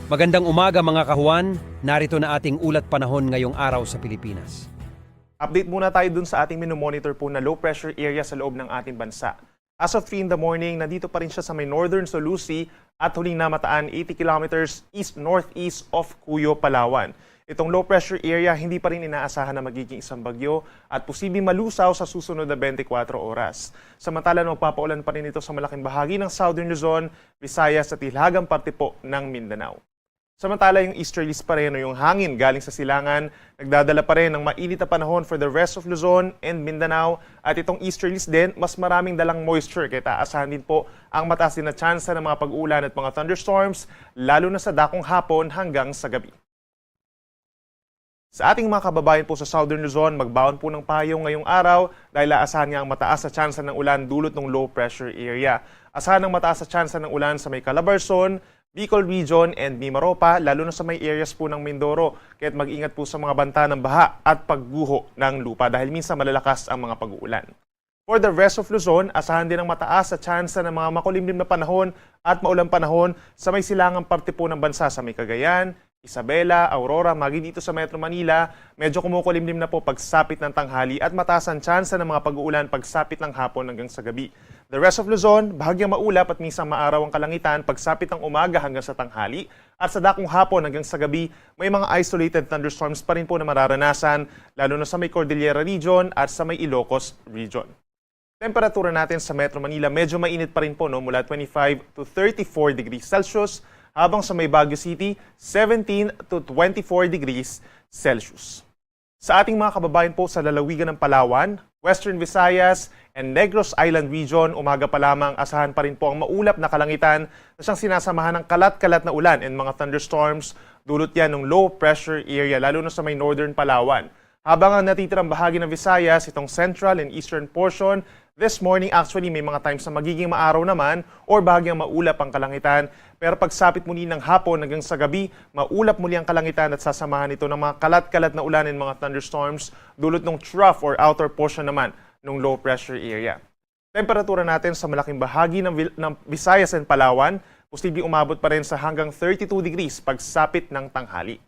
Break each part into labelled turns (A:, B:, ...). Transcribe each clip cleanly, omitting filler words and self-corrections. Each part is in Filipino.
A: Magandang umaga mga kahuan, narito na ating ulat panahon ngayong araw sa Pilipinas.
B: Update muna tayo dun sa ating minomonitor po na low pressure area sa loob ng ating bansa. As of 3 in the morning, nandito pa rin siya sa may northern Solusi at huling namataan 80 kilometers east-northeast of Cuyo, Palawan. Itong low pressure area hindi pa rin inaasahan na magiging isang bagyo at posibleng malusaw sa susunod na 24 oras. Samantala, magpapaulan pa rin ito sa malaking bahagi ng Southern Luzon, Visayas at hilagang parte po ng Mindanao. Samantala, yung easterlies pa rin o yung hangin galing sa silangan, nagdadala pa rin ng mainit na panahon for the rest of Luzon and Mindanao. At itong easterlies din, mas maraming dalang moisture. Kaya taasahan din po ang mataas din na tsansa ng mga pag-uulan at mga thunderstorms, lalo na sa dakong hapon hanggang sa gabi. Sa ating mga kababayan po sa Southern Luzon, magbaon po ng payong ngayong araw dahil aasahan nga ang mataas na tsansa ng ulan dulot ng low pressure area. Asahan ang mataas na tsansa ng ulan sa may Calabarzon, Bicol Region and Mimaropa, lalo na sa may areas po ng Mindoro. Kaya't mag-ingat po sa mga banta ng baha at pagguho ng lupa dahil minsan malalakas ang mga pag-uulan. For the rest of Luzon, asahan din ang mataas sa tsansa ng mga makulimlim na panahon at maulang panahon sa may silangang parte po ng bansa sa may Cagayan, Isabela, Aurora, magi dito sa Metro Manila. Medyo kumukulimlim na po pagsapit ng tanghali at mataas ang tsansa ng mga pag-uulan pagsapit ng hapon hanggang sa gabi. The rest of Luzon, bahagyang maulap at minsan maaraw ang kalangitan pagsapit ng umaga hanggang sa tanghali. At sa dakong hapon hanggang sa gabi, may mga isolated thunderstorms pa rin po na mararanasan, lalo na sa may Cordillera Region at sa may Ilocos Region. Temperatura natin sa Metro Manila, medyo mainit pa rin po mula 25 to 34 degrees Celsius, habang sa may Baguio City, 17 to 24 degrees Celsius. Sa ating mga kababayan po sa lalawigan ng Palawan, Western Visayas, and Negros Island Region, umaga pa lamang asahan pa rin po ang maulap na kalangitan na siyang sinasamahan ng kalat-kalat na ulan and mga thunderstorms. Dulot yan ng low pressure area, lalo na sa may northern Palawan. Habang ang natitirang bahagi ng Visayas, itong central and eastern portion, this morning actually may mga times na magiging maaraw naman or bahagyang maulap ang kalangitan. Pero pagsapit muli ng hapon hanggang sa gabi, maulap muli ang kalangitan at sasamahan ito ng mga kalat-kalat na ulan and mga thunderstorms dulot ng trough or outer portion naman ng low pressure area. Temperatura natin sa malaking bahagi ng Visayas and Palawan, posibleng umabot pa rin sa hanggang 32 degrees pagsapit ng tanghali.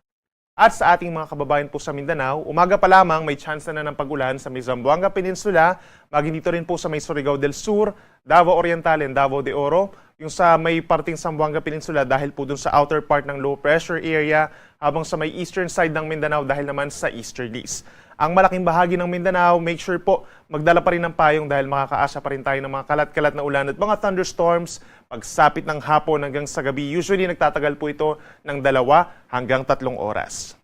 B: At sa ating mga kababayan po sa Mindanao, umaga pa lamang may tsansa na ng pag-ulan sa may Zamboanga Peninsula, maging dito rin po sa may Surigao del Sur, Davao Oriental and Davao de Oro, yung sa may parting Zamboanga Peninsula dahil po dun sa outer part ng low pressure area, habang sa may eastern side ng Mindanao dahil naman sa easterlies. Ang malaking bahagi ng Mindanao, make sure po magdala pa rin ng payong dahil makakaasa pa rin tayo ng mga kalat-kalat na ulan at mga thunderstorms pagsapit ng hapon hanggang sa gabi. Usually nagtatagal po ito ng 2 hanggang 3 oras.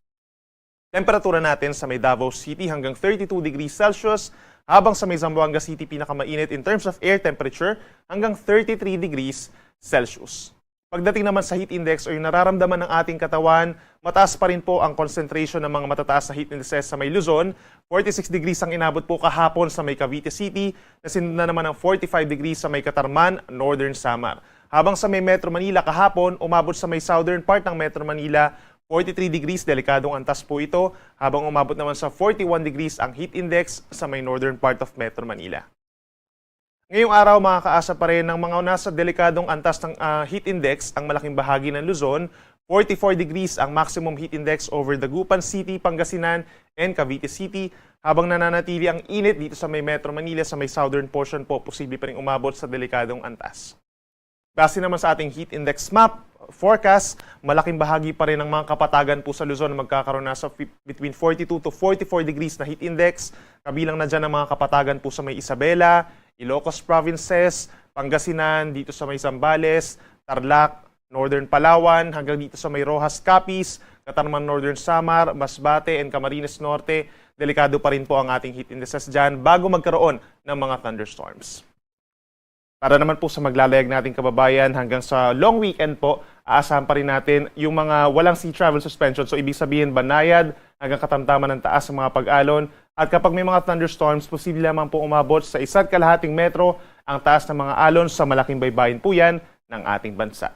B: Temperatura natin sa may Davao City hanggang 32 degrees Celsius, habang sa may Zamboanga City pinakamainit in terms of air temperature hanggang 33 degrees Celsius. Pagdating naman sa heat index o yung nararamdaman ng ating katawan, mataas pa rin po ang concentration ng mga matataas na heat indices sa may Luzon. 46 degrees ang inabot po kahapon sa may Cavite City, nasunod na naman ang 45 degrees sa may Catarman, Northern Samar. Habang sa may Metro Manila kahapon, umabot sa may southern part ng Metro Manila, 43 degrees, delikadong antas po ito, habang umabot naman sa 41 degrees ang heat index sa may northern part of Metro Manila. Ngayong araw, makakaasa pa rin ng mga nasa delikadong antas ng heat index ang malaking bahagi ng Luzon. 44 degrees ang maximum heat index over Dagupan City, Pangasinan, and Cavite City. Habang nananatili ang init dito sa may Metro Manila, sa may southern portion po, posible pa rin umabot sa delikadong antas. Base naman sa ating heat index map, forecast, malaking bahagi pa rin ng mga kapatagan po sa Luzon na magkakaroon na sa between 42 to 44 degrees na heat index. Kabilang na dyan ang mga kapatagan po sa may Isabela, Ilocos Provinces, Pangasinan, dito sa may Zambales, Tarlac, Northern Palawan, hanggang dito sa may Rojas Capiz, Catarman Northern Samar, Masbate, and Camarines Norte. Delikado pa rin po ang ating heat indices dyan bago magkaroon ng mga thunderstorms. Para naman po sa maglalayag nating kababayan hanggang sa long weekend po, aasahan pa rin natin yung mga walang sea travel suspension. So ibig sabihin banayad hanggang katamtaman ng taas sa mga pag-alon. At kapag may mga thunderstorms, posible lamang po umabot sa 1.5 metro ang taas ng mga alon sa malaking baybayin po yan ng ating bansa.